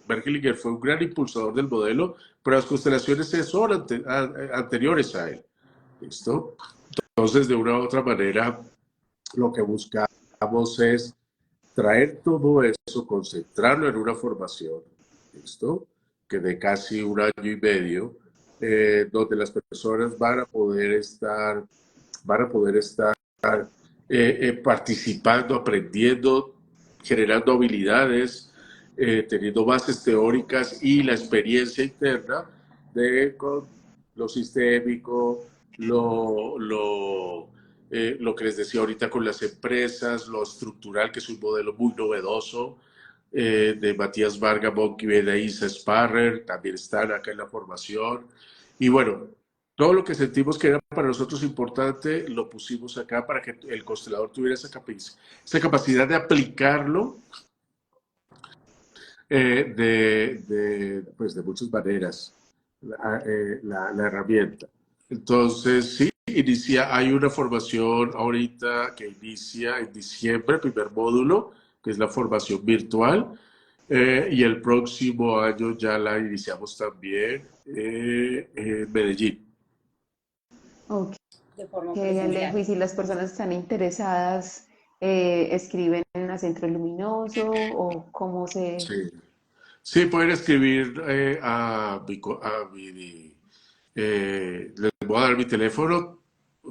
Bert Hellinger fue un gran impulsador del modelo, pero las constelaciones son anteriores a él. ¿Listo? Entonces, de una u otra manera, lo que buscamos es traer todo eso, concentrarlo en una formación, ¿listo? Que de casi un año y medio, donde las personas van a poder estar participando, aprendiendo, generando habilidades, teniendo bases teóricas y la experiencia interna de con lo sistémico, lo que les decía ahorita con las empresas, lo estructural, que es un modelo muy novedoso, de Matías Varga, Monkey Beda, Isa Sparrer, también están acá en la formación. Y bueno, todo lo que sentimos que era para nosotros importante, lo pusimos acá para que el constelador tuviera esa capacidad de aplicarlo pues de muchas maneras, la herramienta. Entonces, sí, hay una formación ahorita que inicia en diciembre, el primer módulo, que es la formación virtual, y el próximo año ya la iniciamos también en Medellín. Ok, de forma Alejo, presencial. y si las personas están interesadas, escriben a Centro Luminoso o cómo se... Sí. Sí, pueden escribir les voy a dar mi teléfono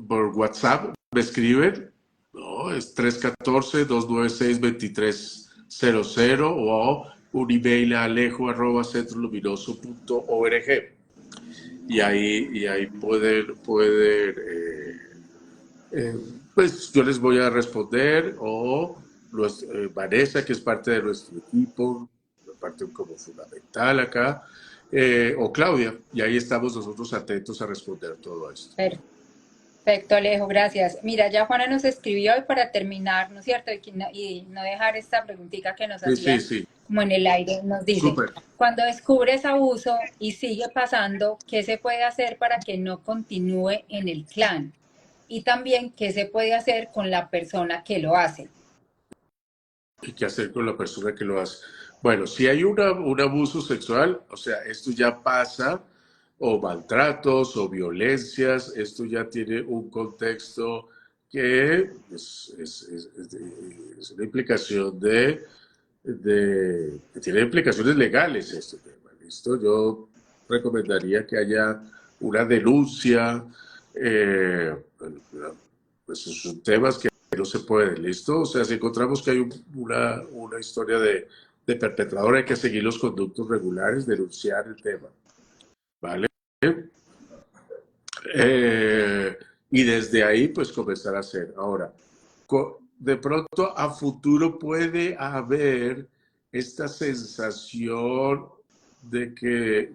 por WhatsApp, me escriben, ¿no? Es 314-296-2300 o un email a alejo@centroluminoso.org y ahí pueden pues yo les voy a responder o Vanessa, que es parte de nuestro equipo, parte como fundamental acá, o Claudia, y ahí estamos nosotros atentos a responder todo esto. Perfecto, Alejo, gracias. Mira, ya Juana nos escribió y para terminar, ¿no es cierto? Y no dejar esta preguntita que nos Sí, sí, hacían sí, como en el aire, nos dice, súper. cuando descubres abuso y sigue pasando, ¿qué se puede hacer para que no continúe en el clan? Y también, ¿qué se puede hacer con la persona que lo hace? ¿Y qué hacer con la persona que lo hace? Bueno, si hay un abuso sexual, o sea, esto ya pasa, o maltratos, o violencias, esto ya tiene un contexto que es una implicación que tiene implicaciones legales este tema, ¿listo? Yo recomendaría que haya una denuncia, pues son temas que no se pueden, ¿listo? O sea, si encontramos que hay una historia de perpetrador, hay que seguir los conductos regulares, denunciar el tema, ¿vale? Y desde ahí, pues comenzar a hacer. Ahora, de pronto a futuro puede haber esta sensación de que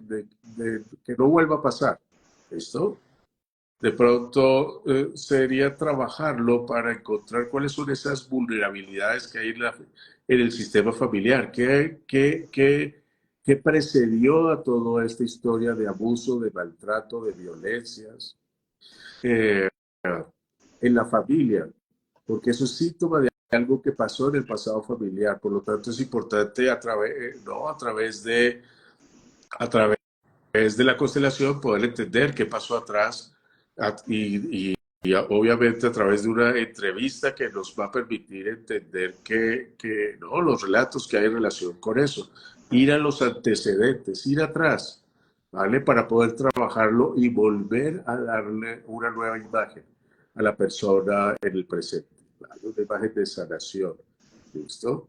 no vuelva a pasar. ¿Listo? De pronto sería trabajarlo para encontrar cuáles son esas vulnerabilidades que hay en el sistema familiar. ¿Qué precedió a toda esta historia de abuso, de maltrato, de violencias en la familia? Porque eso es síntoma de algo que pasó en el pasado familiar. Por lo tanto, es importante ¿no? A través de la constelación poder entender qué pasó atrás y obviamente a través de una entrevista que nos va a permitir entender ¿no? los relatos que hay en relación con eso. Ir a los antecedentes, ir atrás, ¿vale? Para poder trabajarlo y volver a darle una nueva imagen a la persona en el presente, ¿vale? Una imagen de sanación. ¿Listo?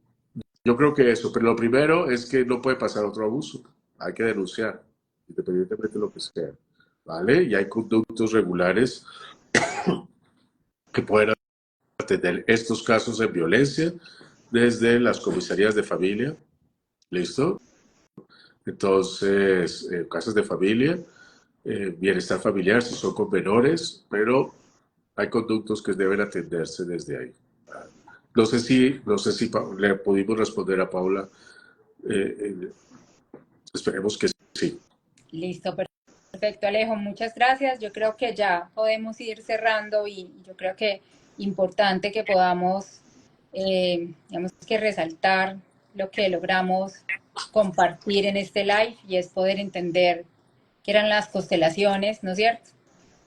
Yo creo que eso, pero lo primero es que no puede pasar otro abuso. Hay que denunciar, independientemente de lo que sea, ¿vale? Y hay conductos regulares que pueden atender estos casos de violencia desde las comisarías de familia, ¿listo? Entonces, casas de familia, bienestar familiar si son con menores, pero hay conductos que deben atenderse desde ahí. No sé si le pudimos responder a Paula. Esperemos que sí. Listo, perfecto, Alejo, muchas gracias. Yo creo que ya podemos ir cerrando y yo creo que importante que podamos, digamos que resaltar lo que logramos compartir en este live y es poder entender qué eran las constelaciones, ¿no es cierto?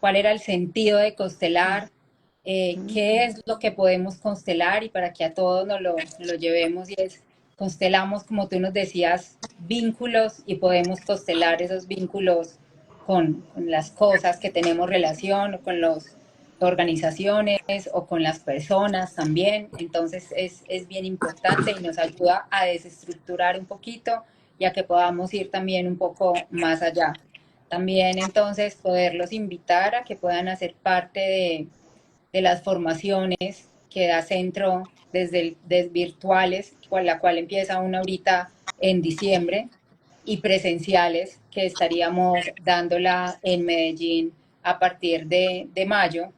¿Cuál era el sentido de constelar? ¿Qué es lo que podemos constelar? Y para que a todos nos lo llevemos y es, constelamos, como tú nos decías, vínculos y podemos constelar esos vínculos con las cosas que tenemos relación o con las organizaciones o con las personas también. Entonces es bien importante y nos ayuda a desestructurar un poquito y a que podamos ir también un poco más allá. También entonces poderlos invitar a que puedan hacer parte de las formaciones que da Centro desde virtuales, con la cual empieza una ahorita en diciembre, y presenciales, que estaríamos dándola en Medellín a partir de mayo.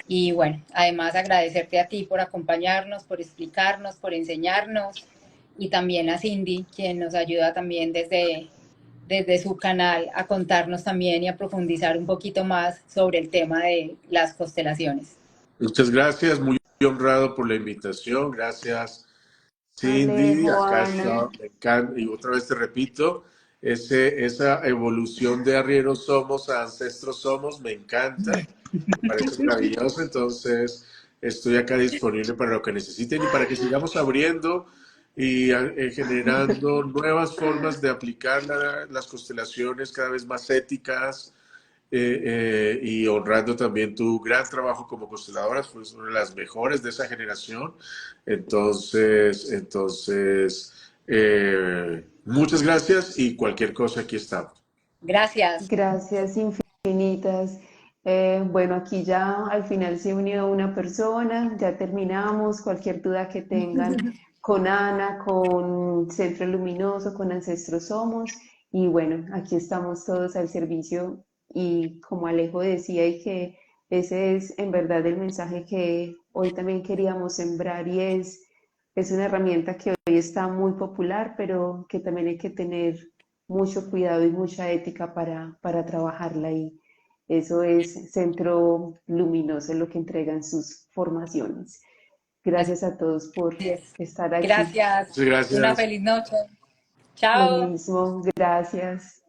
Y bueno, además agradecerte a ti por acompañarnos, por explicarnos, por enseñarnos, y también a Cindy, quien nos ayuda también desde su canal a contarnos también y a profundizar un poquito más sobre el tema de las constelaciones. Muchas gracias, muy honrado por la invitación. Gracias, Cindy. Alejo, Acá Ana. está, me encanta, y otra vez te repito, esa evolución de arrieros somos a ancestros somos, me encanta, me parece maravilloso. Entonces, estoy acá disponible para lo que necesiten y para que sigamos abriendo y generando nuevas formas de aplicar las constelaciones cada vez más éticas, y honrando también tu gran trabajo como consteladora, fuiste una de las mejores de esa generación. Muchas gracias y cualquier cosa aquí estamos. Gracias. Gracias infinitas. Bueno, aquí ya al final se unió una persona, ya terminamos. Cualquier duda que tengan con Ana, con Centro Luminoso, con Ancestros Somos. Y bueno, aquí estamos todos al servicio. Y como Alejo decía, y que ese es en verdad el mensaje que hoy también queríamos sembrar, y es una herramienta que hoy está muy popular, pero que también hay que tener mucho cuidado y mucha ética para trabajarla, y eso es Centro Luminoso lo que entregan sus formaciones. Así Gracias a todos por es. estar aquí. Gracias. Muchas Una gracias. feliz noche. Lo Chao. mismo, gracias.